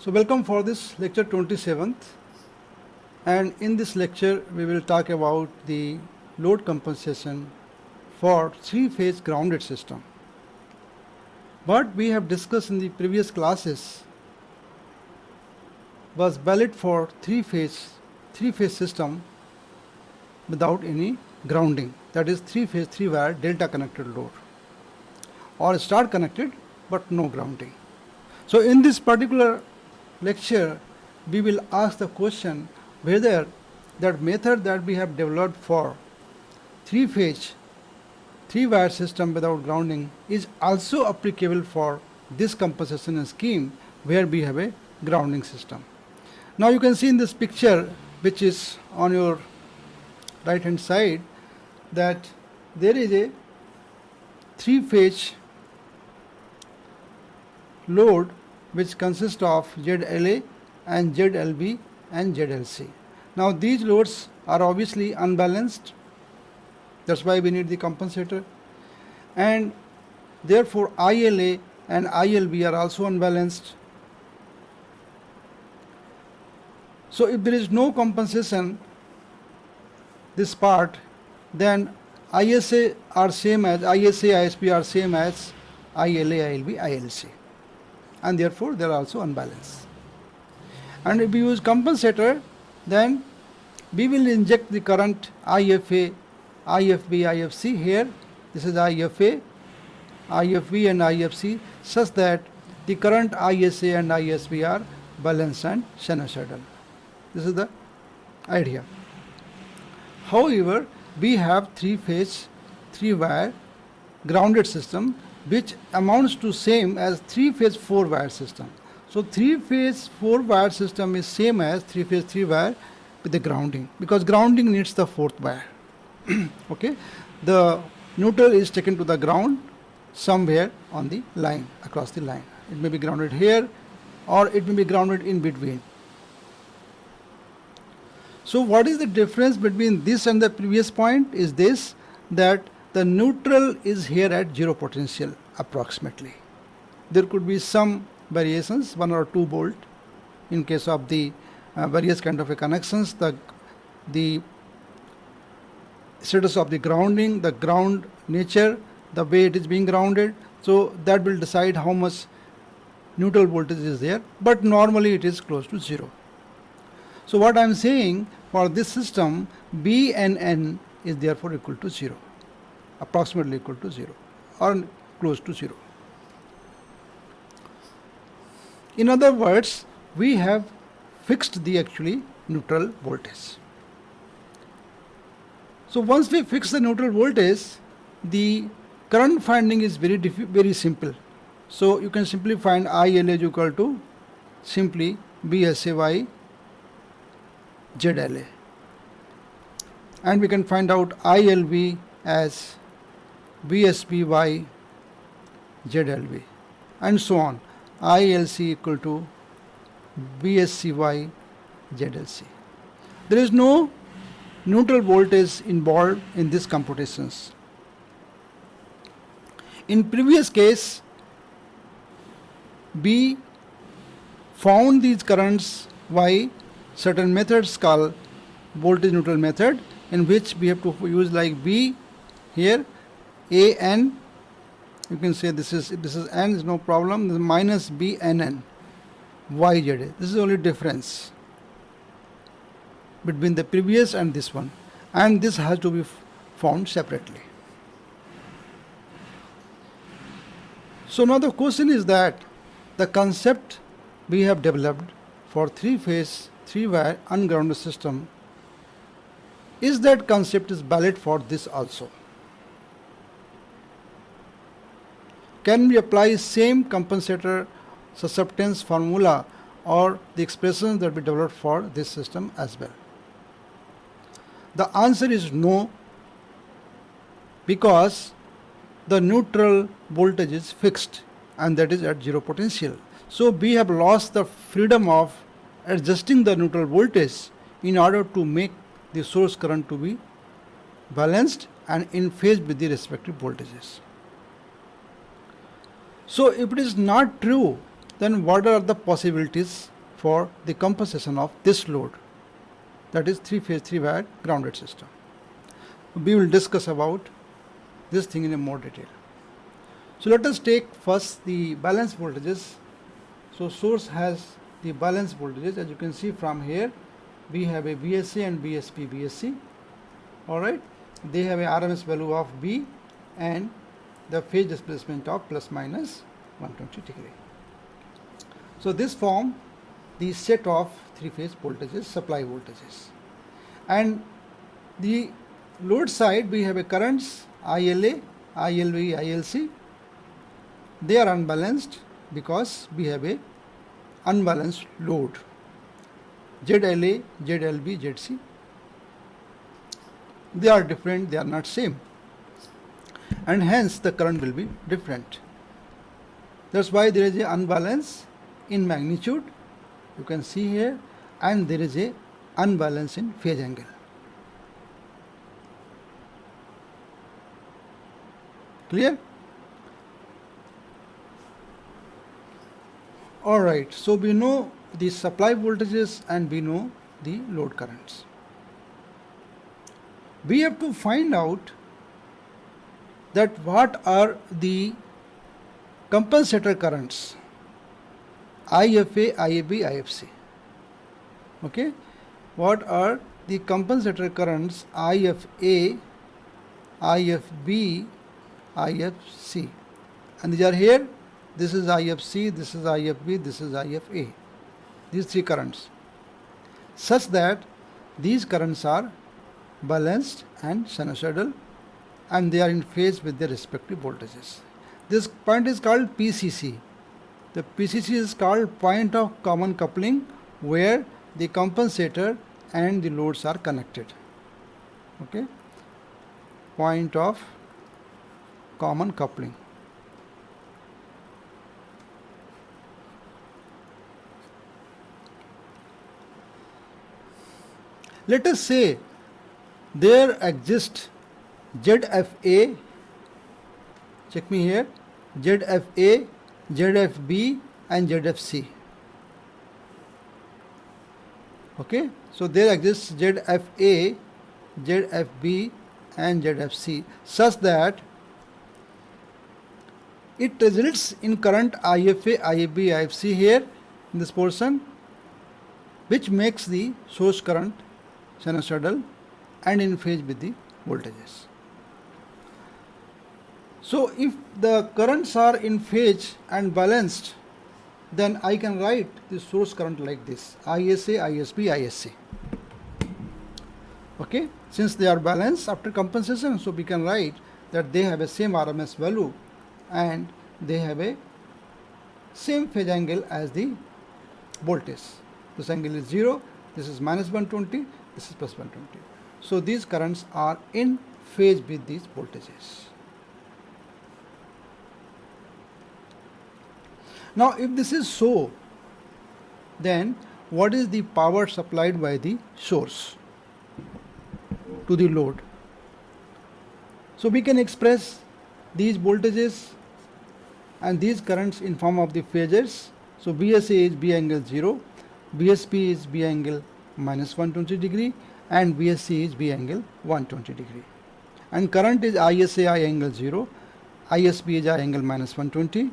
So welcome for this lecture 27th, and in this lecture we will talk about the load compensation for three-phase grounded system. What we have discussed in the previous classes was valid for three-phase system without any grounding, that is three-phase 3-wire delta connected load, or star connected but no grounding. So in this particular lecture we will ask the question whether that method that we have developed for three-phase 3-wire system without grounding is also applicable for this compensation scheme where we have a grounding system. Now you can see in this picture, which is on your right hand side, that there is a three-phase load which consists of ZLA and ZLB and ZLC. Now these loads are obviously unbalanced, that's why we need the compensator, and therefore ILA and ILB are also unbalanced. So if there is no compensation, this part, then ISA are same as ISA, ISB are same as ILA, ILB, ILC, and therefore they are also unbalanced. And if we use compensator, then we will inject the current IFA, IFB, IFC here. This is IFA, IFB and IFC, such that the current ISA and ISB are balanced and sinusoidal. This is the idea. However, we have three-phase 3-wire grounded system which amounts to same as three-phase 4-wire system. So three-phase 4-wire system is same as three-phase 3-wire with the grounding, because grounding needs the fourth wire. Okay, the neutral is taken to the ground somewhere on the line, across the line. It may be grounded here or it may be grounded in between. So what is the difference between this and the previous point is this, that the neutral is here at zero potential approximately. There could be some variations, 1 or 2 volt in case of the various kind of connections, the status of the grounding, the ground nature, the way it is being grounded, so that will decide how much neutral voltage is there, but normally it is close to 0. So what I am saying, for this system, B and N is therefore equal to 0, approximately equal to 0 or close to 0. In other words, we have fixed the actually neutral voltage. So once we fix the neutral voltage, the current finding is very simple. So you can simply find ILA is equal to simply BSA by ZLA, and we can find out ILB as BSB by ZLB, and so on. ILC equal to BSC by ZLC. There is no neutral voltage involved in these computations. In previous case, we found these currents by certain methods called voltage neutral method, in which we have to use like B here, A N, you can say this is N is no problem, this is minus B N N Y Z A. This is the only difference between the previous and this one, and this has to be found separately. So now the question is that the concept we have developed for three-phase 3-wire ungrounded system, is that concept is valid for this also? Can we apply same compensator susceptance formula or the expressions that we developed for this system as well? The answer is no, because the neutral voltage is fixed and that is at zero potential. So we have lost the freedom of adjusting the neutral voltage in order to make the source current to be balanced and in phase with the respective voltages. So if it is not true then what are the possibilities for the compensation of this load, that is 3-phase 3-wire grounded system. We will discuss about this thing in a more detail. So let us take first the balance voltages. So source has the balance voltages. As you can see from here, we have a VSA and VSP VSC. Alright, they have a RMS value of B and the phase displacement of plus minus 120 degree. So this form the set of 3-phase voltages, supply voltages. And the load side, we have a currents ILA, ILV, ILC. They are unbalanced because we have a unbalanced load, ZLA, ZLB, ZC. They are different, they are not same, and hence the current will be different. That's why there is a unbalance in magnitude, you can see here, and there is a unbalance in phase angle. Clear? Alright, so we know the supply voltages and we know the load currents. We have to find out that what are the compensator currents, IFA, IAB, IFC. Okay, what are the compensator currents IFA, IFB, IFC, and these are here. This is IFC, this is IFB, this is IFA. These three currents, such that these currents are balanced and sinusoidal, and they are in phase with their respective voltages. This point is called PCC. The PCC is called point of common coupling, where the compensator and the loads are connected. Okay, point of common coupling. Let us say there exists ZFA, check me here, ZFA, ZFB and ZFC. Okay, so there exists ZFA, ZFB and ZFC, such that it results in current IFA, IAB, IFC here in this portion, which makes the source current sinusoidal and in phase with the voltages. So if the currents are in phase and balanced, then I can write the source current like this: ISA, ISB, ISC. Okay, since they are balanced after compensation, so we can write that they have a same RMS value and they have a same phase angle as the voltage. This angle is 0, this is minus 120, this is plus 120. So these currents are in phase with these voltages. Now if this is so, then what is the power supplied by the source to the load? So we can express these voltages and these currents in form of the phasors. So VSA is B angle 0, VSP is B angle minus 120 degree and VSC is B angle 120 degree. And current is ISA I angle 0, ISB is I angle minus 120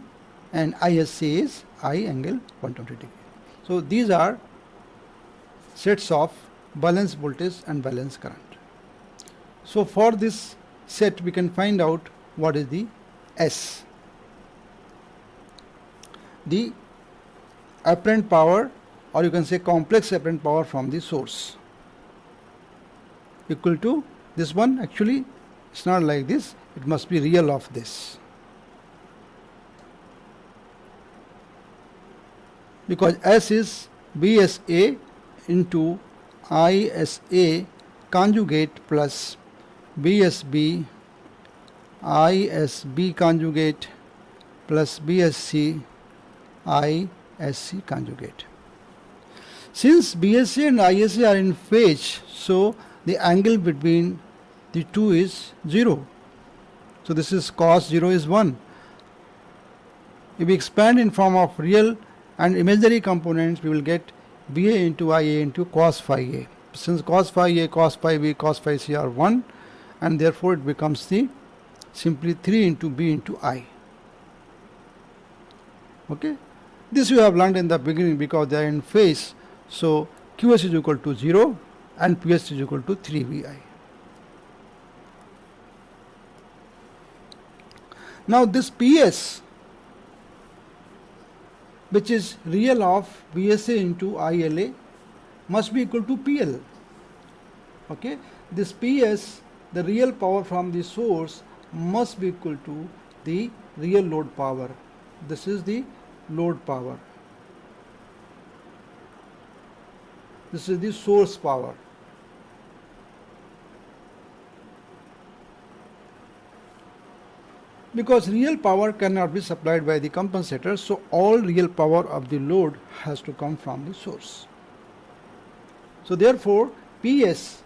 and ISC is I angle 120 degree. So these are sets of balance voltage and balance current. So for this set we can find out what is the S. The apparent power, or you can say complex apparent power from the source, equal to this one. Actually it's not like this, it must be real of this, because S is BSA into ISA conjugate plus BSB ISB conjugate plus BSC ISC conjugate. Since BSA and ISA are in phase, so the angle between the two is 0. So this is cos 0 is 1. If we expand in form of real and imaginary components we will get BA into IA into cos phi A. Since cos phi A, cos phi B, cos phi C are 1, and therefore it becomes the simply 3 into B into I. Okay, this you have learned in the beginning because they are in phase. So QS is equal to 0 and PS is equal to 3 VI. Now this PS, which is real of BSA into ILA, must be equal to PL. Okay, this PS, the real power from the source, must be equal to the real load power. This is the load power. This is the source power. Because real power cannot be supplied by the compensator, so all real power of the load has to come from the source. So therefore PS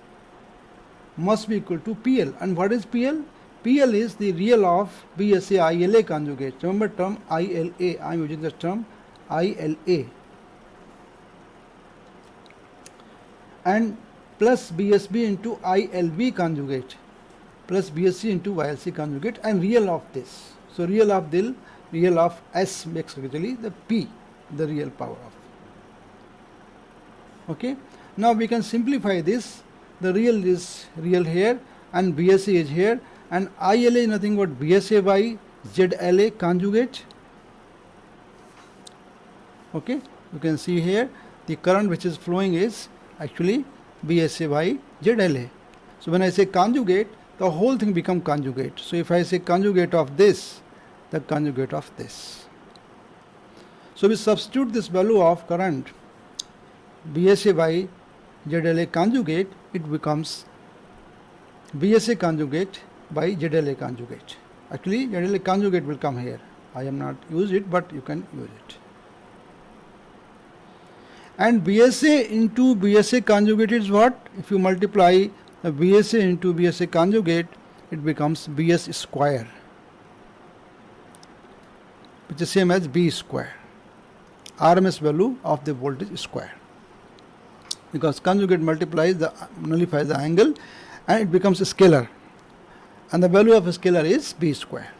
must be equal to PL. And what is PL? PL is the real of BSA ILA conjugate. Remember term ILA, I am using the term ILA, and plus BSB into ILB conjugate plus BSC into YLC conjugate, and real of this. So real of S makes actually the P, the real power of. Okay. Now we can simplify this. The real is real here and BSA is here, and ILA is nothing but BSA by ZLA conjugate. Okay, you can see here the current which is flowing is actually BSA by ZLA. So when I say conjugate, the whole thing become conjugate. So if I say conjugate of this, the conjugate of this. So we substitute this value of current BSA by ZLA conjugate, it becomes BSA conjugate by ZLA conjugate. Actually ZLA conjugate will come here. I am not use it, but you can use it. And BSA into BSA conjugate is what? If you multiply the BSA into BSA conjugate, it becomes BS square, which is same as B square, RMS value of the voltage square. Because conjugate nullifies the angle and it becomes a scalar, and the value of a scalar is B square.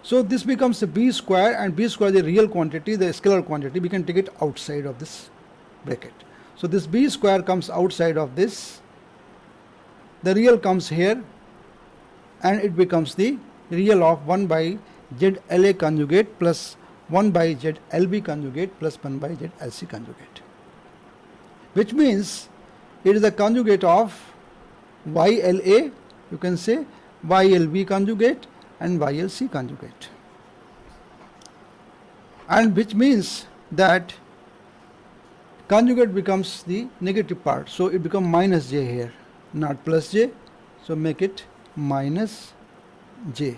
So this becomes a B square, and B square is the real quantity, the scalar quantity. We can take it outside of this bracket. So this B square comes outside of this, the real comes here, and it becomes the real of 1 by ZLA conjugate plus 1 by ZLB conjugate plus 1 by ZLC conjugate, which means it is the conjugate of YLA, you can say YLB conjugate and YLC conjugate, and which means that conjugate becomes the negative part, so it becomes minus J here, not plus J, so make it minus J,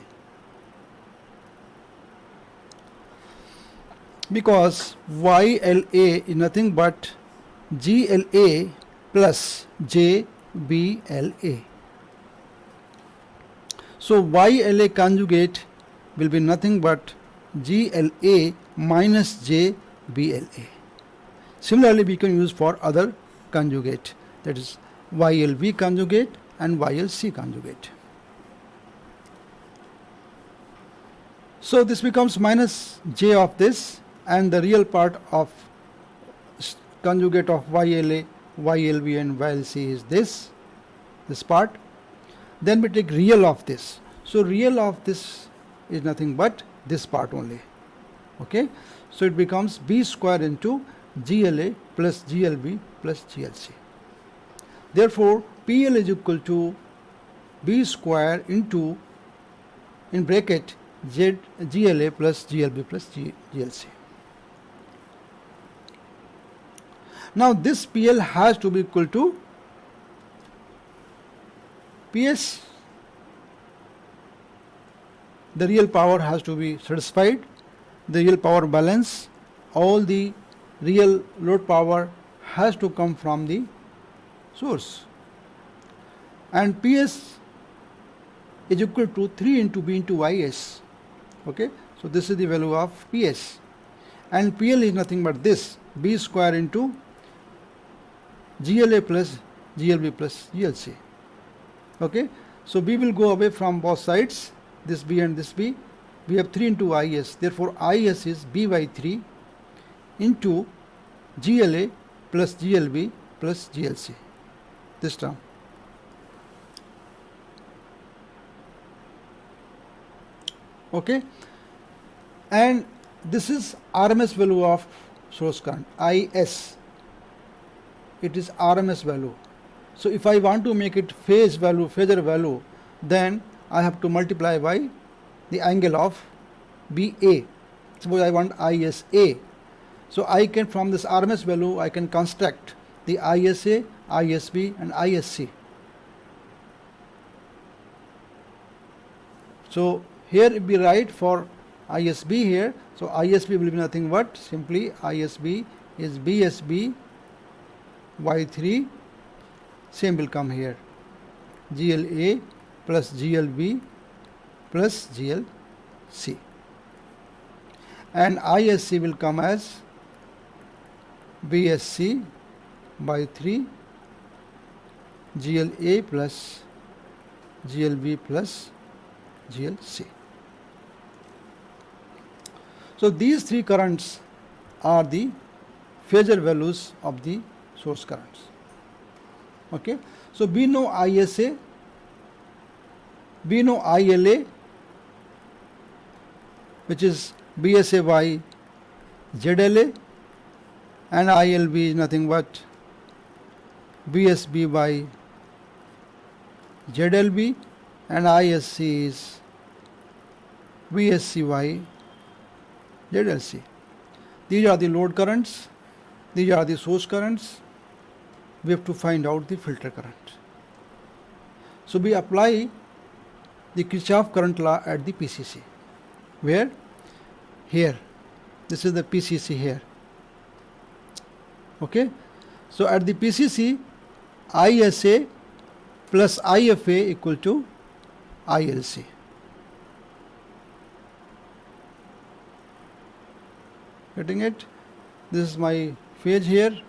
because YLA is nothing but GLA plus JBLA. So YLA conjugate will be nothing but GLA minus JBLA. Similarly, we can use for other conjugate, that is YLB conjugate and YLC conjugate. So this becomes minus J of this, and the real part of conjugate of YLA, YLB and YLC is this part. Then we take real of this. So real of this is nothing but this part only. Okay. So it becomes B square into GLA plus GLB plus GLC. Therefore PL is equal to B square into, in bracket, GLA plus GLB plus GLC. Now this PL has to be equal to PS. The real power has to be satisfied, the real power balance, all the real load power has to come from the source, and PS is equal to 3 into B into YS. Okay, so this is the value of PS, and PL is nothing but this B square into GLA plus GLB plus GLC. Okay, so B will go away from both sides, this B and this B. We have 3 into IS, therefore IS is B by 3 into GLA plus GLB plus GLC, this term. Okay, and this is RMS value of source current, IS. It is RMS value. So if I want to make it phase value, phasor value, then I have to multiply by the angle of BA. Suppose I want ISA. So I can, from this RMS value, I can construct the ISA, ISB and ISC. So here it be right for ISB here. So ISB will be nothing but simply ISB is BSB by 3. Same will come here, GLA plus GLB plus GLC, and ISC will come as BSC by 3 GLA plus GLB plus GLC. So these three currents are the phasor values of the source currents. Okay, so we know ISA, we know ILA, which is BSA by ZLA, and ILB is nothing but BSB by ZLB, and ISC is BSC by ZLC. These are the load currents, these are the source currents. We have to find out the filter current. So we apply the Kirchhoff current law at the PCC. Where? Here. This is the PCC here. Okay. So at the PCC, ISA plus IFA equal to ILC. Getting it? This is my phase here.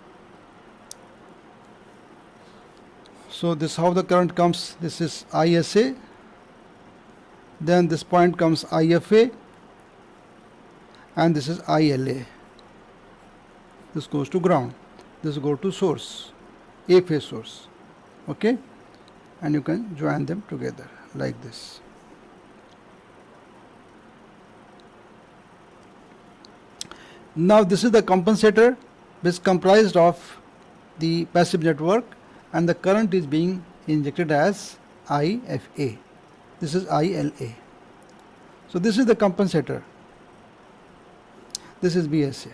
So this is how the current comes. This is ISA, then this point comes IFA, and this is ILA. This goes to ground, this goes to source, A phase source. Okay, and you can join them together like this. Now this is the compensator, which is comprised of the passive network, and the current is being injected as IFA. This is ILA. So this is the compensator. This is BSA.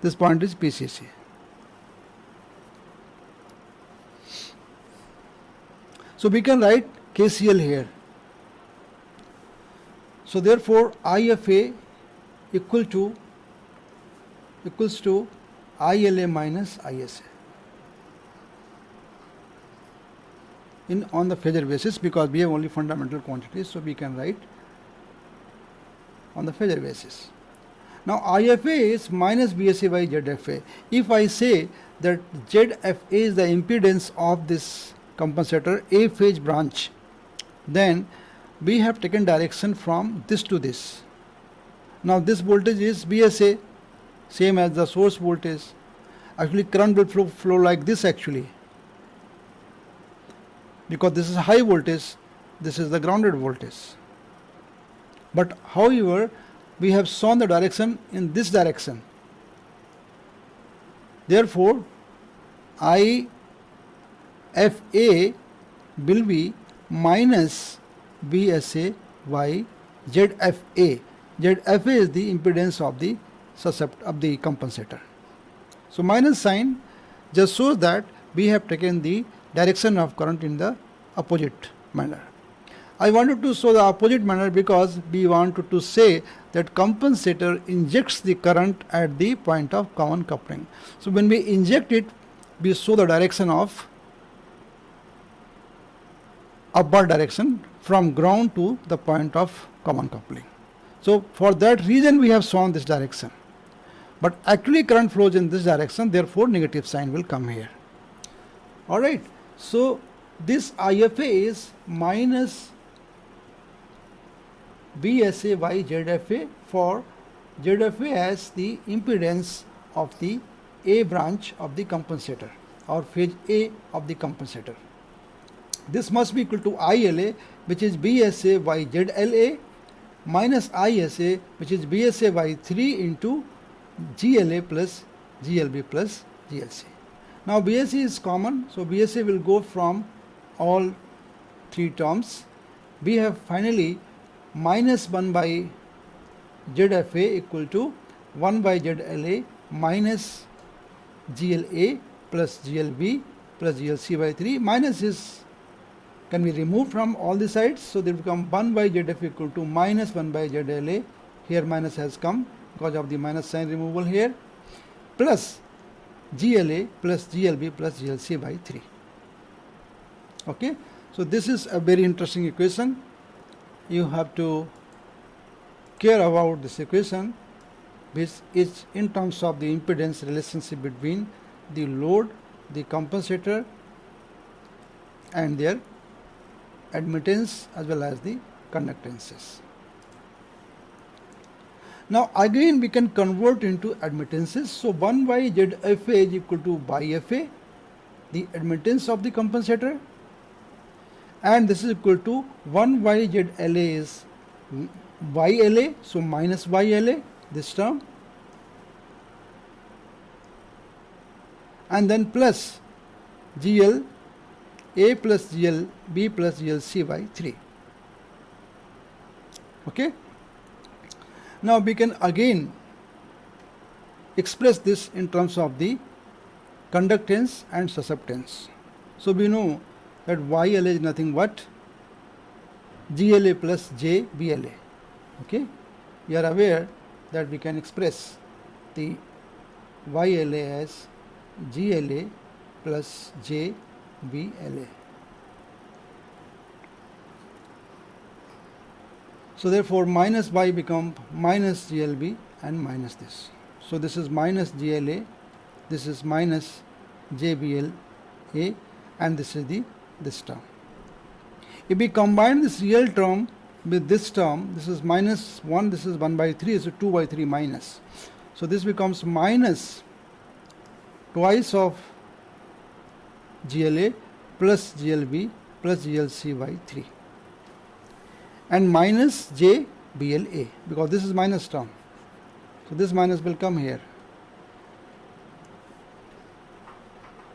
This point is PCC. So we can write KCL here. So therefore IFA equals to ILA minus ISA on the phasor basis, because we have only fundamental quantities, so we can write on the phasor basis. Now IFA is minus BSA by ZFA. If I say that ZFA is the impedance of this compensator A phase branch, then we have taken direction from this to this. Now this voltage is BSA, same as the source voltage. Actually current will flow like this actually, because this is high voltage, this is the grounded voltage. But however, we have shown the direction in this direction. Therefore, IFA will be minus BSA by ZFA. ZFA is the impedance of the compensator. So minus sign just shows that we have taken the direction of current in the opposite manner. I wanted to show the opposite manner because we wanted to say that compensator injects the current at the point of common coupling. So when we inject it, we show the direction of upward direction from ground to the point of common coupling. So for that reason we have shown this direction. But actually current flows in this direction, therefore negative sign will come here. Alright, so this IFA is minus BSA by ZFA, for ZFA as the impedance of the A branch of the compensator or phase A of the compensator. This must be equal to ILA, which is BSA by ZLA, minus ISA, which is BSA by 3 into GLA plus GLB plus GLC. Now BSA is common, so BSA will go from all three terms. We have finally minus 1 by ZFA equal to 1 by ZLA minus GLA plus GLB plus GLC by 3. Minus is can be removed from all the sides, so they become 1 by ZFA equal to minus 1 by ZLA. Here minus has come because of the minus sign removal here, plus GLA plus GLB plus GLC by 3. Okay, so this is a very interesting equation. You have to care about this equation, which is in terms of the impedance relationship between the load, the compensator and their admittance as well as the conductances. Now again we can convert into admittances. So 1 by ZFA is equal to by FA, the admittance of the compensator, and this is equal to 1 by ZLA is YLA, so minus YLA, this term, and then plus GL A plus GL B plus GLC by 3. Okay. Now we can again express this in terms of the conductance and susceptance. So we know that YLA is nothing but GLA plus JBLA. Okay, we are aware that we can express the YLA as GLA plus JBLA. So therefore minus Y become minus GLB and minus this. So this is minus GLA, this is minus JBLA, and this is this term. If we combine this real term with this term, this is minus 1, this is 1 by 3, so 2 by 3 minus. So this becomes minus twice of GLA plus GLB plus GLC by 3. And minus JBLA, because this is minus term. So this minus will come here.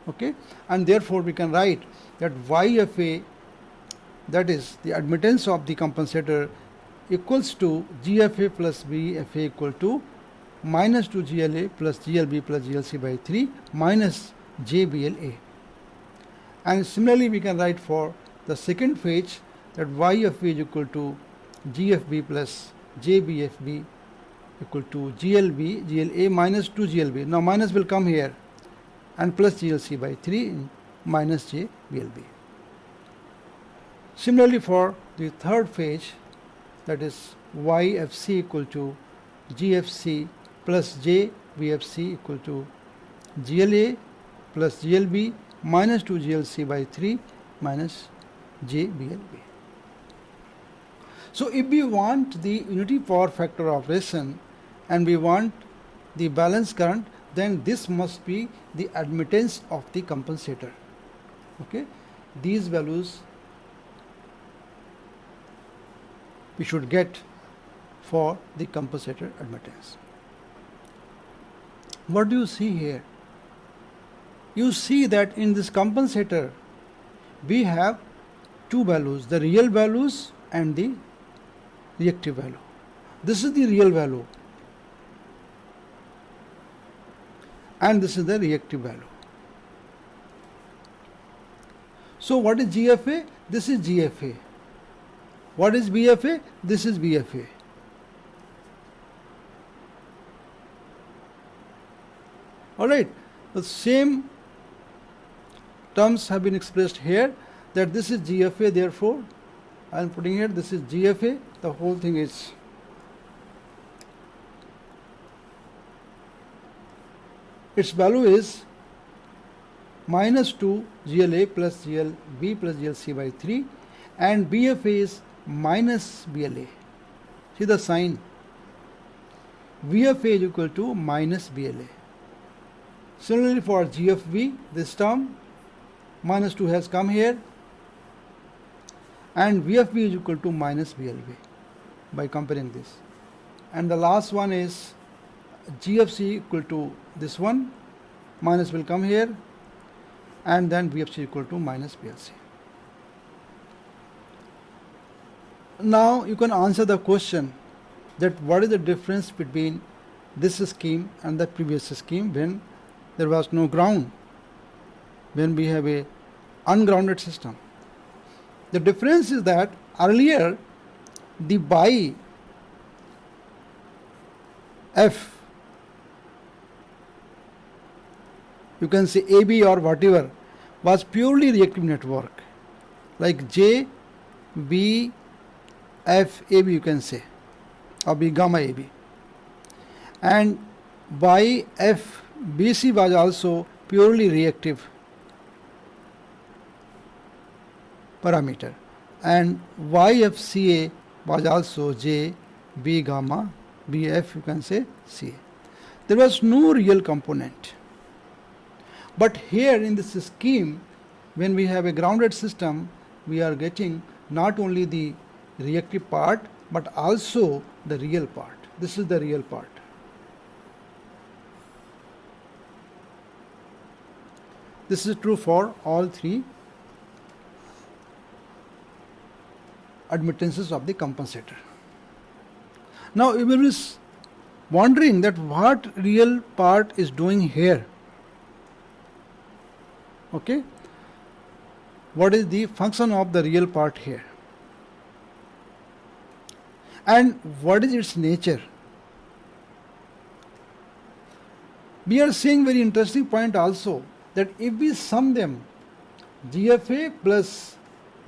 Okay, and therefore we can write that YFA, that is the admittance of the compensator, equals to GFA plus BFA equal to minus 2 GLA plus GLB plus GLC by 3 minus JBLA. And similarly we can write for the second phase that YFB is equal to GFB plus JBFB equal to GLA minus 2 GLB. Now minus will come here, and plus GLC by 3 minus JBLB. Similarly for the third phase, that is YFC equal to GFC plus JBFC equal to GLA plus GLB minus 2 GLC by 3 minus JBLB. So if we want the unity power factor operation and we want the balance current, then this must be the admittance of the compensator. Okay, these values we should get for the compensator admittance. What do you see here? You see that in this compensator we have two values, the real values and the reactive value. This is the real value and this is the reactive value. So what is GFA? This is GFA. What is BFA? This is BFA. Alright, the same terms have been expressed here, that this is GFA, therefore I am putting here this is GFA, the whole thing is its value is minus 2 GLA plus GLB plus GLC by 3, and BFA is minus BLA. See the sign. VFA is equal to minus BLA. Similarly for GFB, this term minus 2 has come here, and VFB is equal to minus BLB by comparing this. And the last one is GFC equal to this one, minus will come here, and then VFC equal to minus BLC. Now you can answer the question that what is the difference between this scheme and the previous scheme when there was no ground, when we have a ungrounded system. The difference is that earlier the by F, you can say AB or whatever, was purely reactive network, like J, B, F, AB you can say, or B gamma AB. And by F, BC was also purely reactive parameter, and YFCA was also J, B gamma, BF you can say CA. There was no real component. But here in this scheme, when we have a grounded system, we are getting not only the reactive part but also the real part. This is the real part. This is true for all three admittances of the compensator. Now you will be wondering that what real part is doing here. Okay, what is the function of the real part here, and what is its nature? We are seeing very interesting point also, that if we sum them, GFA plus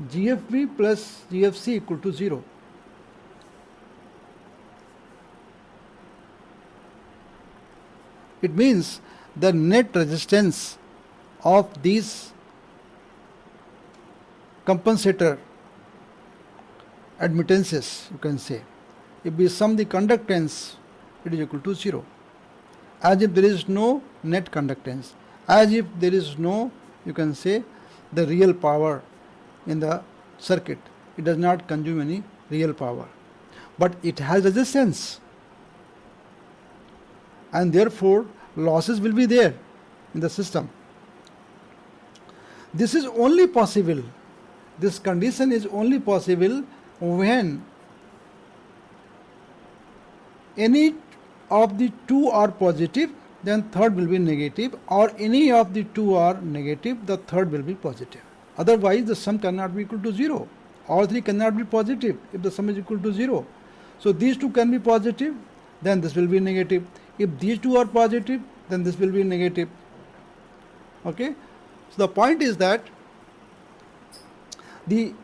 GFB plus GFC equal to 0. It means the net resistance of these compensator admittances, you can say, if we sum the conductance, it is equal to 0, as if there is no net conductance, as if there is no, you can say, the real power in the circuit. It does not consume any real power, but it has resistance, and therefore losses will be there in the system. This is only possible, this condition is only possible when any of the two are positive, then third will be negative, or any of the two are negative, the third will be positive. Otherwise the sum cannot be equal to 0. All three cannot be positive if the sum is equal to 0. So these two can be positive, then this will be negative. If these two are positive, then this will be negative. Okay. So the point is that the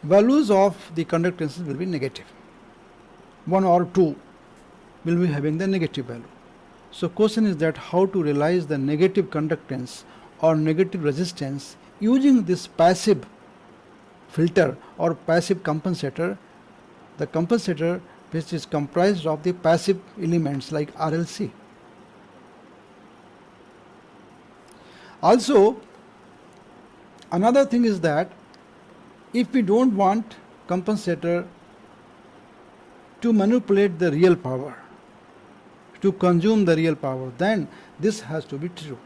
values of the conductances will be negative. 1 or 2 will be having the negative value. So question is that how to realize the negative conductance or negative resistance using this passive filter or passive compensator, the compensator which is comprised of the passive elements like RLC. Also, another thing is that if we don't want compensator to manipulate the real power, to consume the real power, then this has to be true.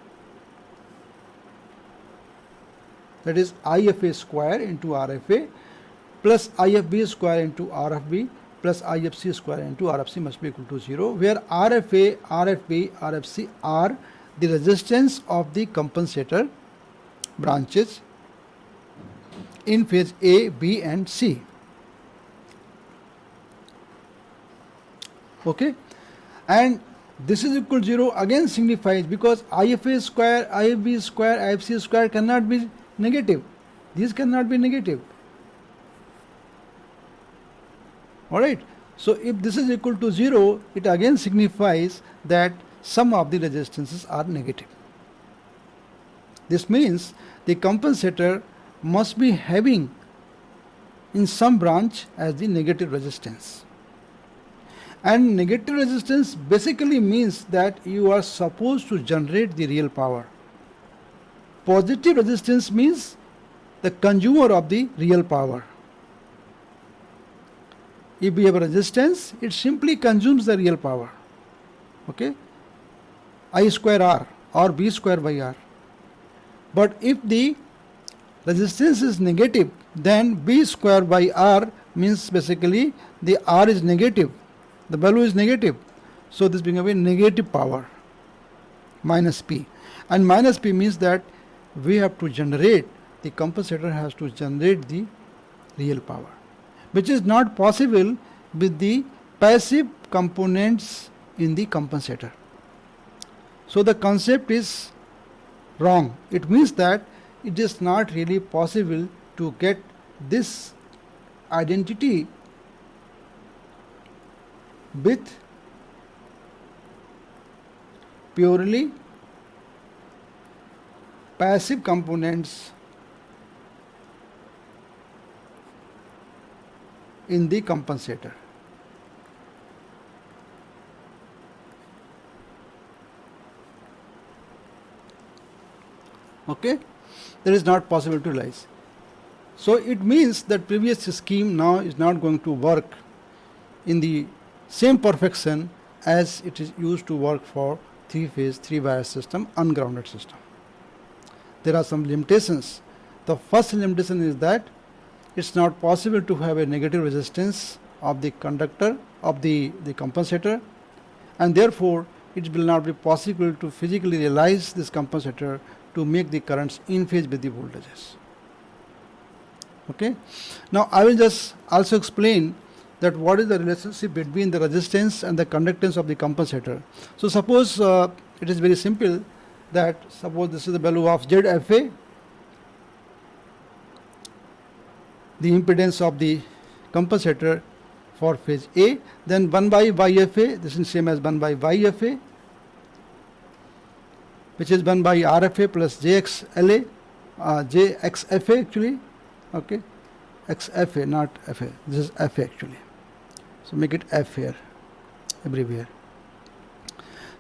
That is IFA square into RFA plus IFB square into RFB plus IFC square into RFC must be equal to 0, where RFA, RFB, RFC are the resistance of the compensator branches in phase A, B and C. Okay, and this is equal to 0 again signifies, because IFA square, IFB square, IFC square cannot be negative. These cannot be negative. Alright, so if this is equal to 0, it again signifies that some of the resistances are negative. This means the compensator must be having in some branch as the negative resistance. And negative resistance basically means that you are supposed to generate the real power. Positive resistance means the consumer of the real power. If we have a resistance, it simply consumes the real power. Okay? I square R or B square by R. But if the resistance is negative, then B square by R means basically the R is negative. The value is negative. So this becomes a negative power, minus P. And minus P means that we have to generate, the compensator has to generate the real power, which is not possible with the passive components in the compensator. So the concept is wrong. It means that it is not really possible to get this identity with purely passive components in the compensator. Okay, that is not possible to realize. So it means that previous scheme now is not going to work in the same perfection as it is used to work for 3-phase 3-wire system, ungrounded system. There are some limitations. The first limitation is that it's not possible to have a negative resistance of the conductor of the compensator, and therefore it will not be possible to physically realize this compensator to make the currents in phase with the voltages. Okay. Now I will just also explain that what is the relationship between the resistance and the conductance of the compensator. So suppose it is very simple that suppose this is the value of ZFA, the impedance of the compensator for phase A, then 1 by YFA, this is same as 1 by YFA, which is 1 by RFA plus JXLA, JXFA actually, okay, XFA not FA, this is FA actually. So make it F here, everywhere.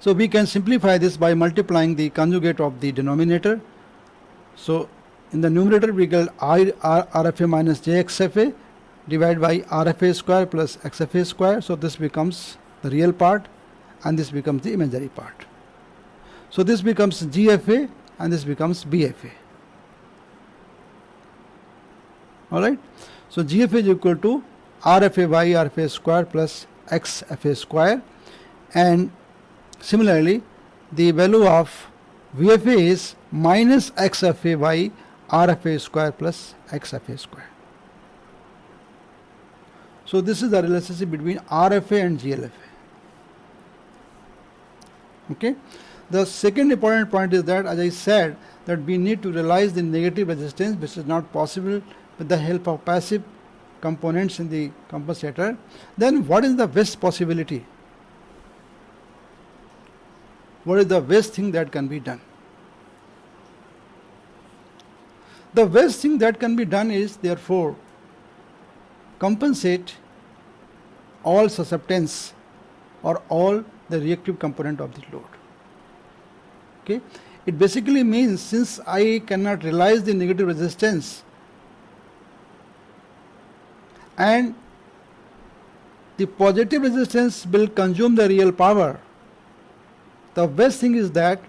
So we can simplify this by multiplying the conjugate of the denominator. So in the numerator we get RFA minus JXFA divided by RFA square plus XFA square. So this becomes the real part and this becomes the imaginary part. So this becomes GFA and this becomes BFA. Alright. So GFA is equal to RFA by RFA square plus XFA square, and similarly the value of VFA is minus XFA by RFA square plus XFA square. So this is the relationship between RFA and GLFA. Okay. The second important point is that, as I said, that we need to realize the negative resistance, which is not possible with the help of passive components in the compensator. Then what is the best possibility? What is the best thing that can be done? The best thing that can be done is therefore compensate all susceptance or all the reactive component of the load. Okay. It basically means since I cannot realize the negative resistance and the positive resistance will consume the real power, the best thing is that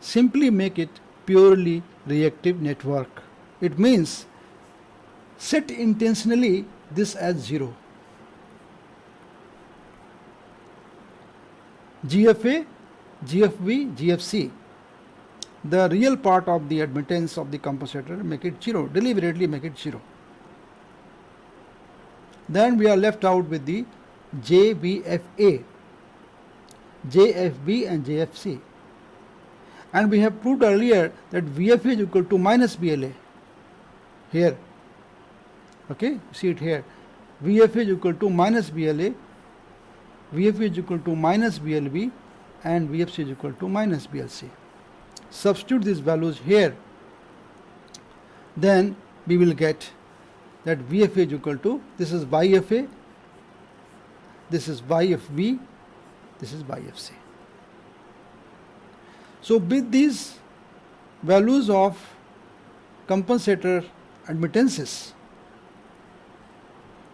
simply make it purely reactive network. It means set intentionally this as 0. GFA, GFB, GFC, the real part of the admittance of the compensator, make it 0, deliberately make it 0. Then we are left out with the JBFA, JFB and JFC. And we have proved earlier that VFA is equal to minus BLA. Here, okay, see it here. VFA is equal to minus BLA, VFA is equal to minus BLB, and VFC is equal to minus BLC. Substitute these values here, then we will get that VFA is equal to, this is YFA, this is YFB, this is YFC. So with these values of compensator admittances,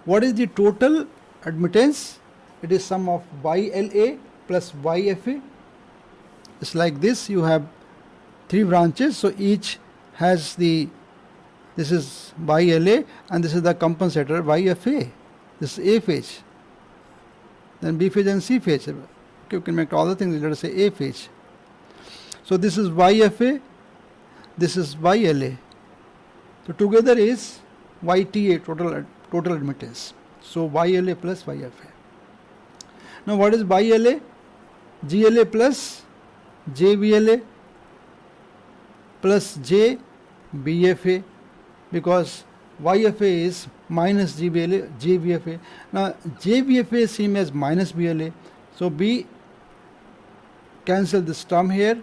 what is the total admittance? It is sum of YLA plus YFA. It's like this, you have 3 branches, so each has the, this is YLA and this is the compensator YFA. This is A phase, then B phase and C phase. Okay, you can make all the things, let us say A phase. So this is YFA, this is YLA. So together is YTA, total admittance. So YLA plus YFA. Now what is YLA? GLA plus JBLA plus JBFA, because YFA is minus JBFA. Now JBFA is same as minus BLA. So B cancel this term here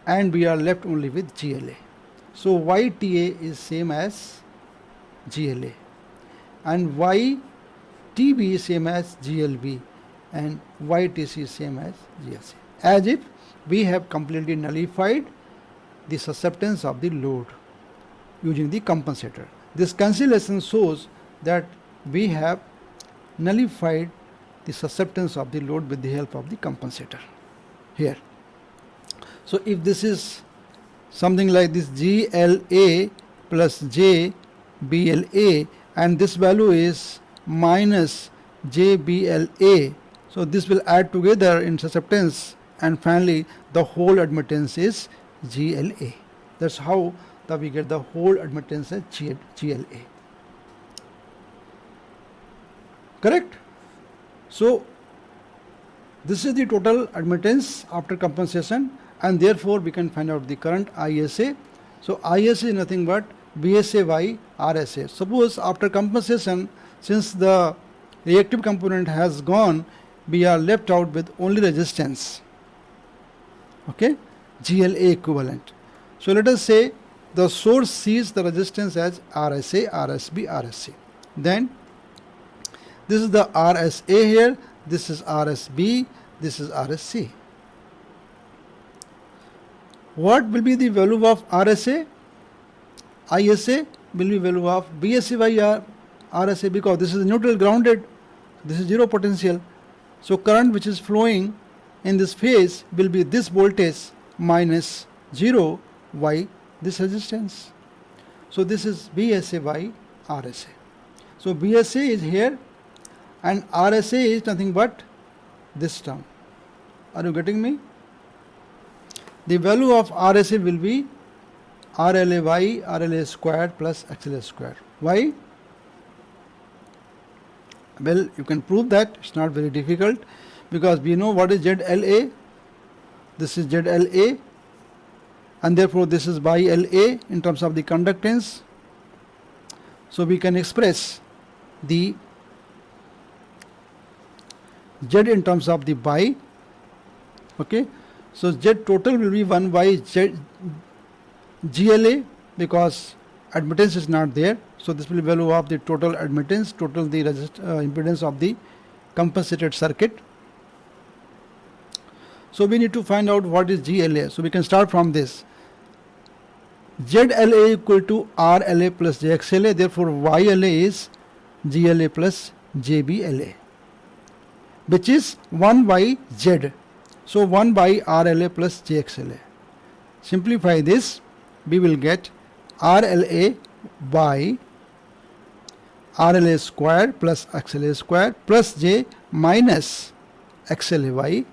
and we are left only with GLA. So YTA is same as GLA and YTB is same as GLB and YTC is same as GLC, as if we have completely nullified the susceptance of the load using the compensator. This cancellation shows that we have nullified the susceptance of the load with the help of the compensator here. So if this is something like this GLA plus JBLA and this value is minus JBLA, so this will add together in susceptance and finally the whole admittance is GLA. That's how we get the whole admittance as GLA. Correct? So this is the total admittance after compensation, and therefore we can find out the current ISA. So ISA is nothing but BSA by RSA. Suppose after compensation, since the reactive component has gone, we are left out with only resistance. Okay, GLA equivalent. So let us say the source sees the resistance as RSA, RSB, RSC. Then this is the RSA here, this is RSB, this is RSC. What will be the value of RSA? ISA will be value of BSA by RSA, because this is neutral grounded, this is zero potential. So current which is flowing in this phase will be this voltage minus 0 by this resistance. So this is BSA by RSA. So BSA is here and RSA is nothing but this term. Are you getting me? The value of RSA will be RLA by RLA squared plus XLA squared. Why? Well, you can prove that, it's not very difficult, because we know what is ZLA. This is ZLA and therefore this is by LA in terms of the conductance. So we can express the Z in terms of the by. Okay, so Z total will be 1 by Z GLA, because admittance is not there. So this will be value of the total admittance, total the impedance of the compensated circuit. So we need to find out what is GLA. So we can start from this. ZLA equal to RLA plus JXLA, therefore YLA is GLA plus JBLA, which is 1 by Z. So 1 by RLA plus JXLA. Simplify this, we will get RLA by RLA square plus XLA square plus J minus XLA by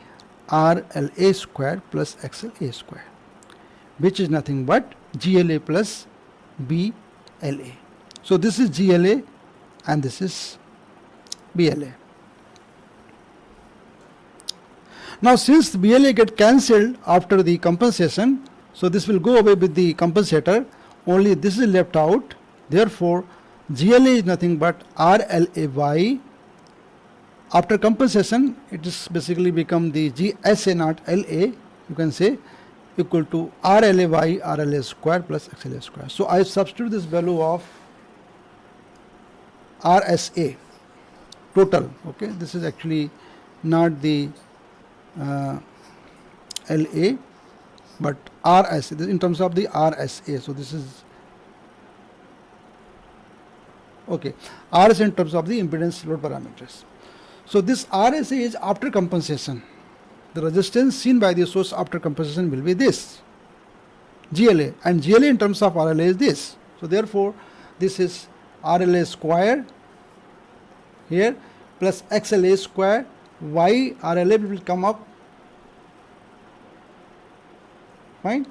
RLA square plus XLA square, which is nothing but GLA plus BLA. So this is GLA and this is BLA. Now since BLA get cancelled after the compensation, so this will go away with the compensator, only this is left out. Therefore GLA is nothing but RLA by After compensation, it is basically become the GSA naught LA, you can say, equal to RLA by RLA square plus XLA square. So I substitute this value of RSA total. Okay, this is actually not the LA, but RSA, in terms of the RSA. So this is okay, RSA in terms of the impedance load parameters. So this RSA is after compensation. The resistance seen by the source after compensation will be this GLA, and GLA in terms of RLA is this. So therefore this is RLA square here plus XLA square. Y RLA will come up, fine.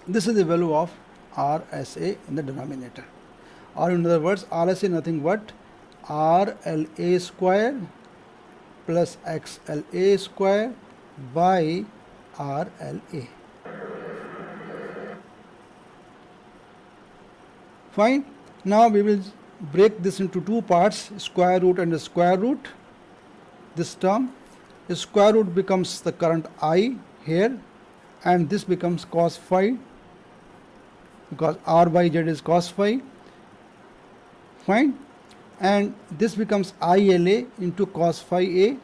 This is the value of RSA in the denominator, or in other words, RSA nothing but RLA square plus XLA square by RLA. Fine. Now we will break this into two parts, square root and the square root. This term, the square root becomes the current I here, and this becomes cos phi, because R by Z is cos phi. Fine. And this becomes ILA into cos phi A,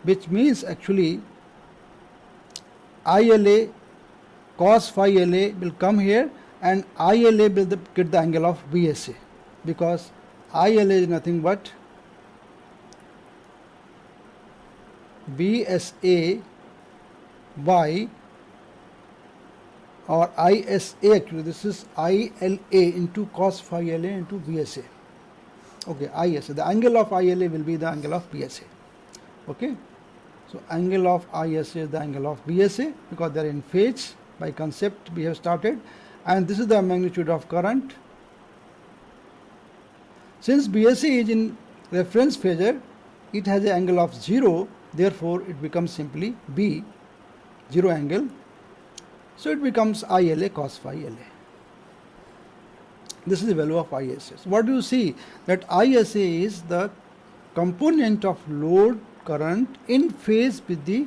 which means actually ILA cos phi LA will come here, and ILA will get the angle of BSA, because ILA is nothing but BSA by, or ISA actually, this is ILA into cos phi LA into BSA. Okay, ISA, the angle of ILA will be the angle of BSA. Okay, so angle of ISA is the angle of BSA, because they are in phase. By concept we have started, and this is the magnitude of current. Since BSA is in reference phasor, it has an angle of 0, therefore it becomes simply B, 0 angle. So it becomes ILA cos phi LA. This is the value of ISA. So what do you see? That ISA is the component of load current in phase with the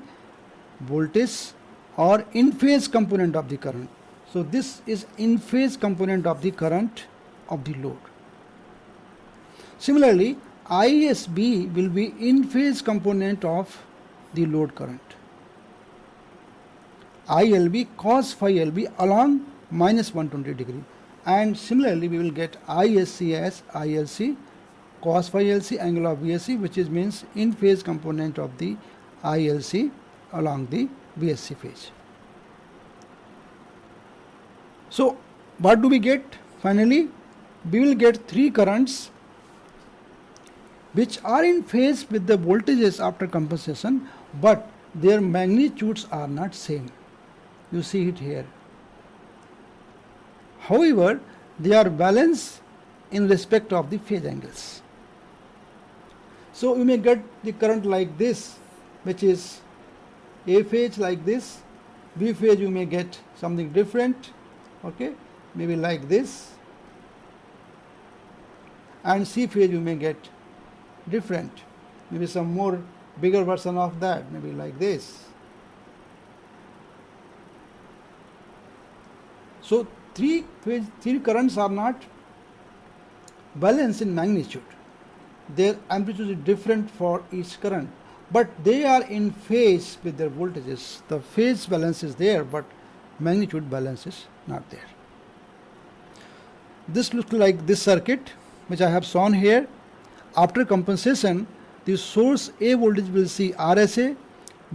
voltage, or in phase component of the current. So this is in phase component of the current of the load. Similarly, ISB will be in phase component of the load current. ILB cos phi LB along minus 120 degree. And similarly, we will get ISC as ILC cos phi LC angle of BSC, which is means in phase component of the ILC along the BSC phase. So what do we get? Finally, we will get three currents which are in phase with the voltages after compensation, but their magnitudes are not same. You see it here. However, they are balanced in respect of the phase angles. So you may get the current like this, which is A phase like this, B phase you may get something different, okay, maybe like this, and C phase you may get different, maybe some more bigger version of that, maybe like this. So three currents are not balanced in magnitude. Their amplitude is different for each current, but they are in phase with their voltages. The phase balance is there, but magnitude balance is not there. This looks like this circuit which I have shown here. After compensation, the source A voltage will see RSA,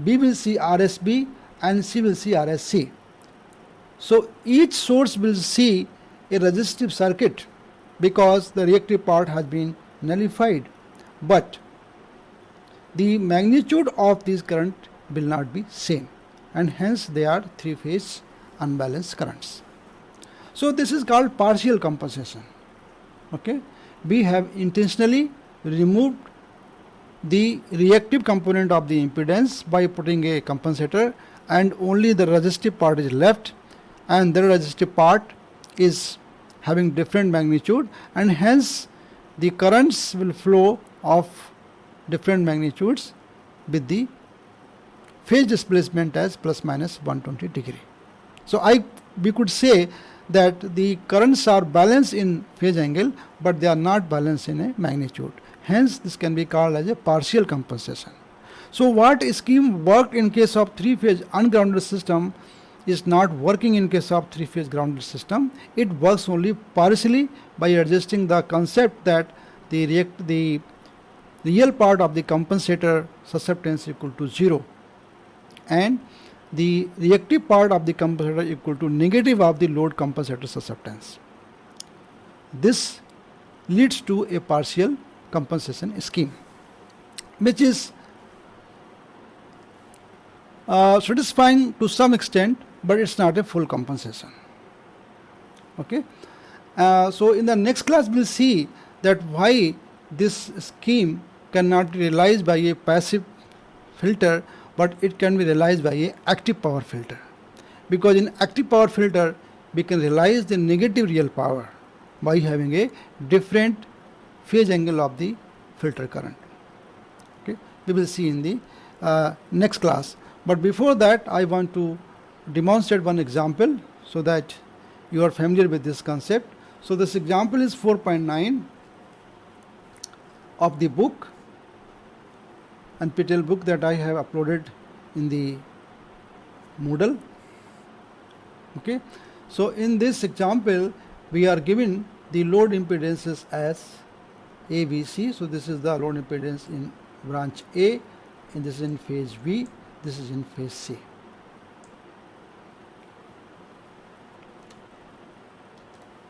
B will see RSB, and C will see RSC. So each source will see a resistive circuit because the reactive part has been nullified, but the magnitude of this current will not be same, and hence they are three-phase unbalanced currents. So this is called partial compensation. Okay, we have intentionally removed the reactive component of the impedance by putting a compensator, and only the resistive part is left, and the resistive part is having different magnitude, and hence the currents will flow of different magnitudes with the phase displacement as plus minus 120 degree. So we could say that the currents are balanced in phase angle, but they are not balanced in a magnitude. Hence, this can be called as a partial compensation. So what scheme worked in case of three-phase ungrounded system is not working in case of three-phase grounded system. It works only partially by adjusting the concept that the real part of the compensator susceptance equal to 0 and the reactive part of the compensator equal to negative of the load compensator susceptance. This leads to a partial compensation scheme, which is satisfying to some extent, but it's not a full compensation. Okay. So in the next class we'll see that why this scheme cannot be realized by a passive filter, but it can be realized by a active power filter, because in active power filter we can realize the negative real power by having a different phase angle of the filter current. Okay, we will see in the next class. But before that, I want to demonstrate one example so that you are familiar with this concept. So this example is 4.9 of the book, NPTEL book that I have uploaded in the Moodle. Okay, so in this example we are given the load impedances as ABC. So this is the load impedance in branch A, and this is in phase B, this is in phase C.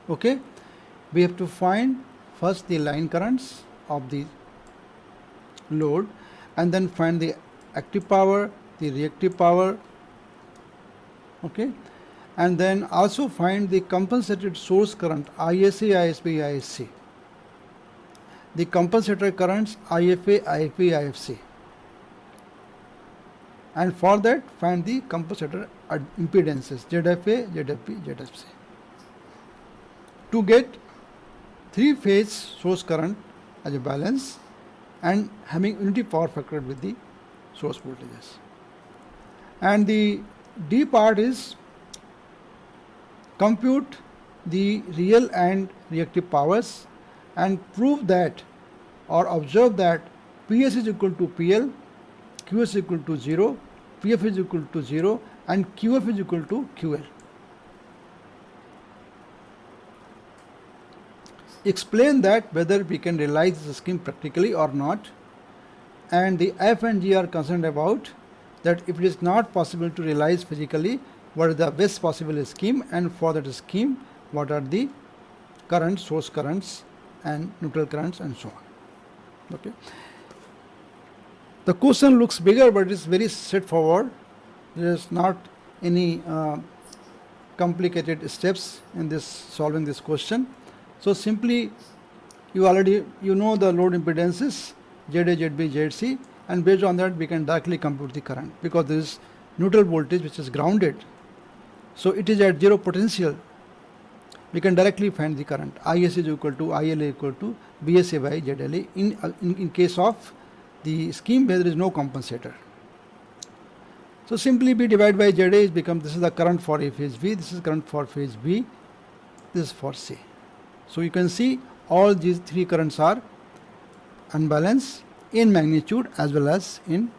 Okay, we have to find first the line currents of the load, and then find the active power, the reactive power, okay, and then also find the compensated source current ISA, ISB, ISC, the compensator currents IFA, IFB, IFC, and for that find the compensator impedances ZFA, ZFB, ZFC to get three-phase source current as a balance and having unity power factor with the source voltages. And the D part is compute the real and reactive powers and prove that or observe that PS is equal to PL, QS is equal to 0, PF is equal to 0 and QF is equal to QL. Explain that whether we can realize the scheme practically or not, and the F and G are concerned about that if it is not possible to realize physically, what is the best possible scheme, and for that scheme what are the currents, source currents and neutral currents and so on. Okay. The question looks bigger, but it is very straightforward. There is not any complicated steps in this solving this question. So simply you know the load impedances ZA, ZB, ZC, and based on that we can directly compute the current, because there is neutral voltage which is grounded, so it is at zero potential. We can directly find the current. IS is equal to ILA equal to BSA by ZLA in case of the scheme where there is no compensator. So simply B divided by ZA is this is the current for A phase B, this is current for phase B, this is for C. So you can see all these three currents are unbalanced in magnitude as well as in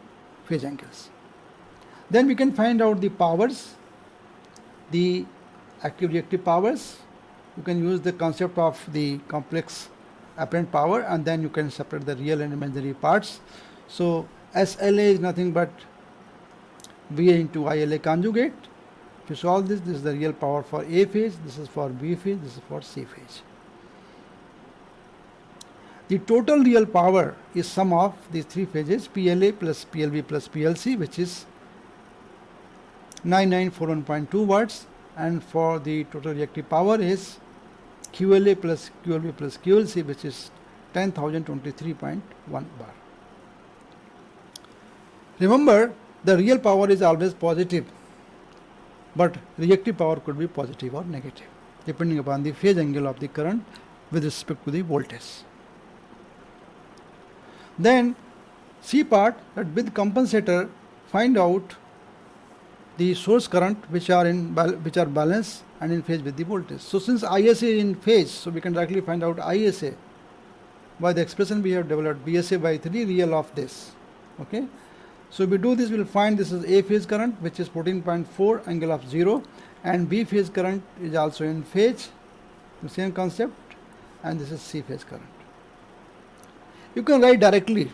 phase angles. Then we can find out the powers, the active reactive powers. You can use the concept of the complex apparent power, and then you can separate the real and imaginary parts. So SLA is nothing but VA into ILA conjugate. To solve this, this is the real power for A phase, this is for B phase, this is for C phase. The total real power is sum of these three phases, PLA plus PLB plus PLC, which is 9941.2 watts, and for the total reactive power is QLA plus QLB plus QLC, which is 10,023.1 bar. Remember, the real power is always positive, but reactive power could be positive or negative depending upon the phase angle of the current with respect to the voltage. Then C part, that with compensator find out the source current which are balanced and in phase with the voltage. So since ISA is in phase, so we can directly find out ISA by the expression we have developed, BSA by 3 real of this. Okay. So if we do this, we will find this is A phase current, which is 14.4 angle of 0, and B phase current is also in phase, the same concept, and this is C phase current. You can write directly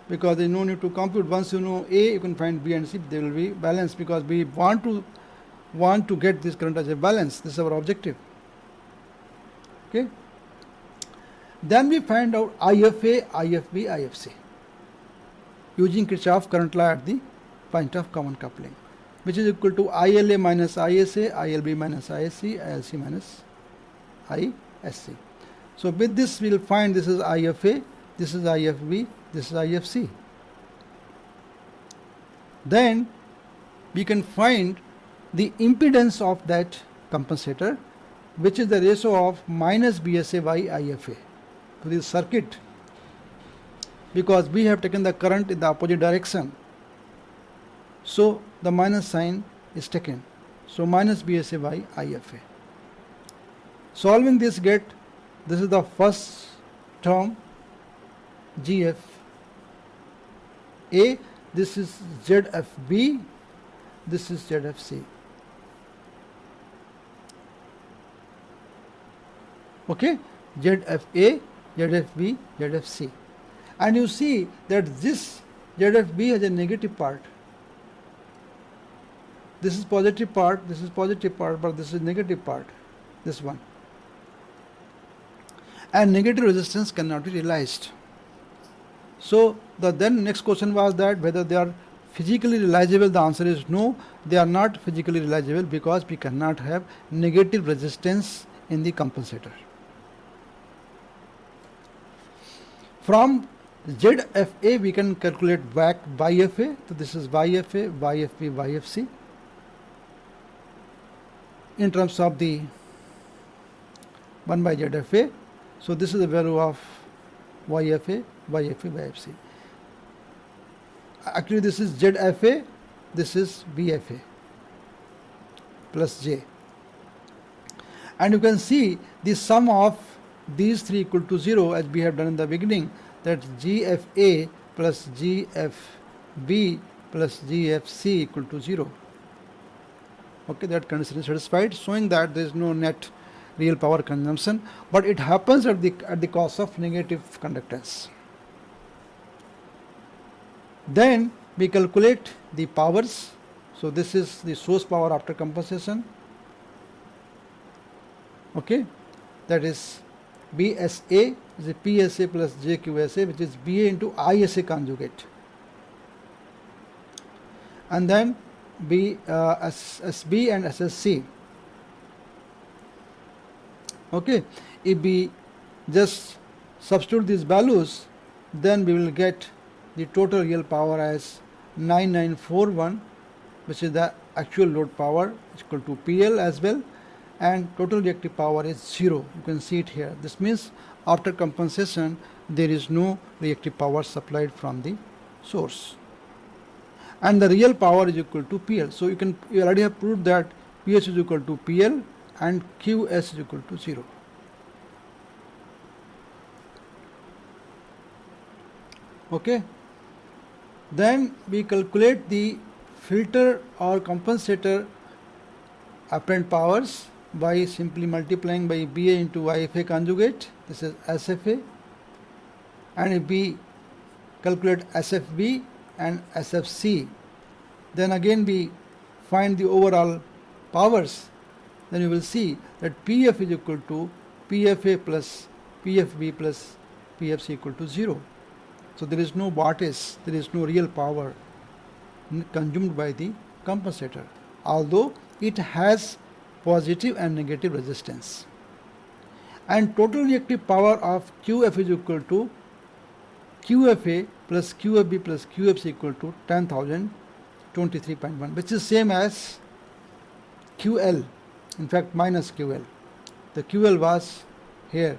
because there is no need to compute. Once you know A, you can find B and C, they will be balanced because we want to get this current as a balance. This is our objective. Okay. Then we find out IFA, IFB, IFC using Kirchhoff current law at the point of common coupling, which is equal to ILA minus ISA, ILB minus ISC, ILC minus ISC. So with this we will find this is IFA, this is IFB, this is IFC. Then we can find the impedance of that compensator, which is the ratio of minus BSA by IFA to this circuit, because we have taken the current in the opposite direction. So the minus sign is taken. So minus BSA by IFA. Solving this, get this is the first term GFA, this is ZFB, this is ZFC. Okay, ZFA, ZFB, ZFC. And you see that this ZFB has a negative part. This is positive part, this is positive part, but this is negative part, this one. And negative resistance cannot be realized. So the then next question was that whether they are physically realizable. The answer is no, they are not physically realizable because we cannot have negative resistance in the compensator. From ZFA we can calculate back YFA. So this is YFA, YFB, YFC in terms of the 1 by ZFA. So this is the value of YFA, YFA, YFC. Actually this is ZFA, this is BFA plus J. And you can see the sum of these three equal to 0 as we have done in the beginning, that GFA plus GFB plus GFC equal to 0. Okay, that condition is satisfied, showing that there is no net real power consumption, but it happens at the cost of negative conductance. Then we calculate the powers. So this is the source power after compensation. Okay, that is BSA is a PSA plus JQSA, which is BA into ISA conjugate, and then SB and SSC. Okay, if we just substitute these values, then we will get the total real power as 9941, which is the actual load power, is equal to PL as well, and total reactive power is 0. You can see it here. This means after compensation there is no reactive power supplied from the source, and the real power is equal to PL. So you already have proved that PS is equal to PL and QS is equal to 0. Okay, then we calculate the filter or compensator apparent powers by simply multiplying by BA into IFA conjugate. This is SFA, and if we calculate SFB and SFC, then again we find the overall powers. Then you will see that PF is equal to PFA plus PFB plus PFC equal to 0. So there is no wattage, there is no real power consumed by the compensator, although it has positive and negative resistance. And total reactive power of QF is equal to QFA plus QFB plus QFC equal to 10,023.1, which is same as QL, in fact minus QL. The QL was here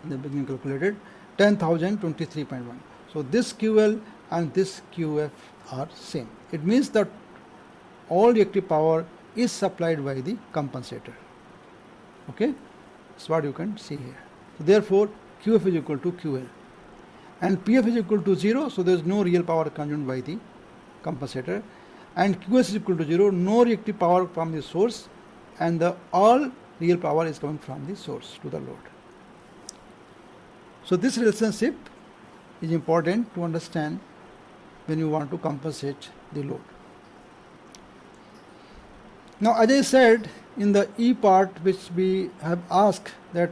in the beginning calculated, 10,023.1. So this QL and this QF are same. It means that all reactive power is supplied by the compensator. Okay, that's what you can see here. So therefore, QF is equal to QL, and PF is equal to 0. So there is no real power consumed by the compensator, and QS is equal to 0. No reactive power from the source, and the all real power is coming from the source to the load. So this relationship is important to understand when you want to compensate the load. Now, as I said in the E part, which we have asked that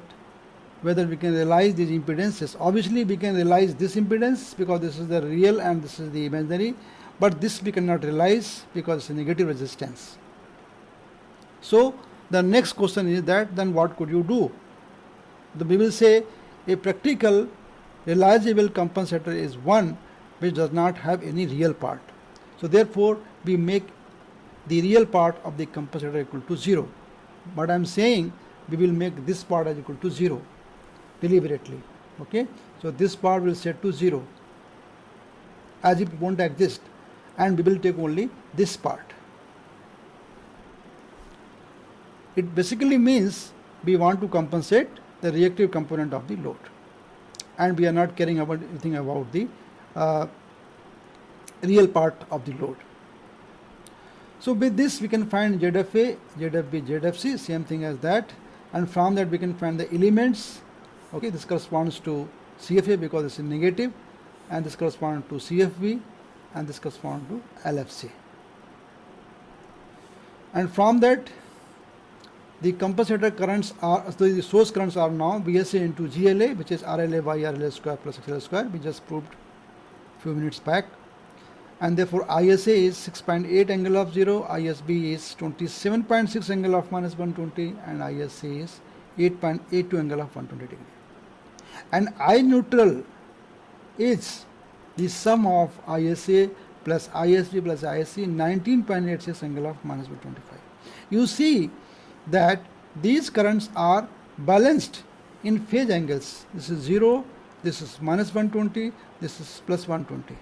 whether we can realize these impedances. Obviously, we can realize this impedance because this is the real and this is the imaginary, but this we cannot realize because it's a negative resistance. So the next question is that then what could you do? We will say a practical realizable compensator is one which does not have any real part. So therefore, we make the real part of the compensator equal to 0. But I am saying we will make this part as equal to 0 deliberately. Okay, so this part will set to 0 as if it won't exist, and we will take only this part. It basically means we want to compensate the reactive component of the load, and we are not caring about anything about the real part of the load. So with this we can find ZFA, ZFB, ZFC, same thing as that, and from that we can find the elements. Okay, this corresponds to CFA because it's negative, and this corresponds to CFB, and this corresponds to LFC. And from that the compensator currents are, so the source currents are now VSA into GLA, which is RLA by RLA square plus XLA square. We just proved a few minutes back. And therefore ISA is 6.8 angle of 0, ISB is 27.6 angle of minus 120, and ISC is 8.82 angle of 120 degree. And I neutral is the sum of ISA plus ISB plus ISC, 19.86 angle of minus 125. You see that these currents are balanced in phase angles. This is 0, this is minus 120, this is plus 120.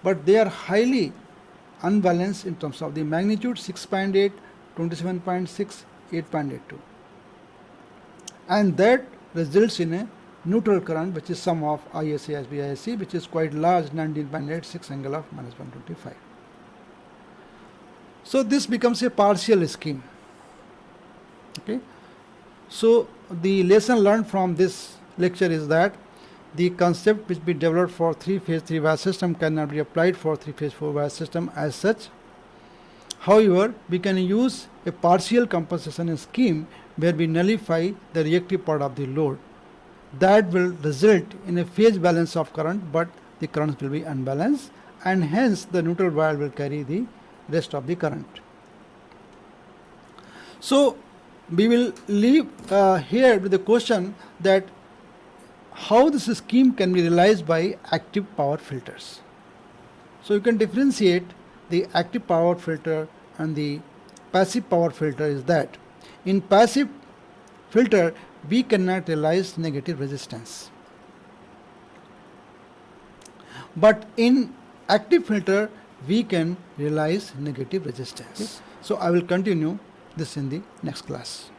But they are highly unbalanced in terms of the magnitude, 6.8, 27.6, 8.82. And that results in a neutral current, which is sum of ISA, ISB, ISC, which is quite large, 19.86 angle of minus 125. So this becomes a partial scheme. Okay. So the lesson learned from this lecture is that the concept which we developed for 3-phase 3-wire system cannot be applied for 3-phase 4-wire system as such. However, we can use a partial compensation scheme where we nullify the reactive part of the load. That will result in a phase balance of current, but the currents will be unbalanced, and hence the neutral wire will carry the rest of the current. So we will leave here with the question that how this scheme can be realized by active power filters. So you can differentiate the active power filter and the passive power filter is that in passive filter we cannot realize negative resistance, but in active filter we can realize negative resistance. Okay. So I will continue this in the next class.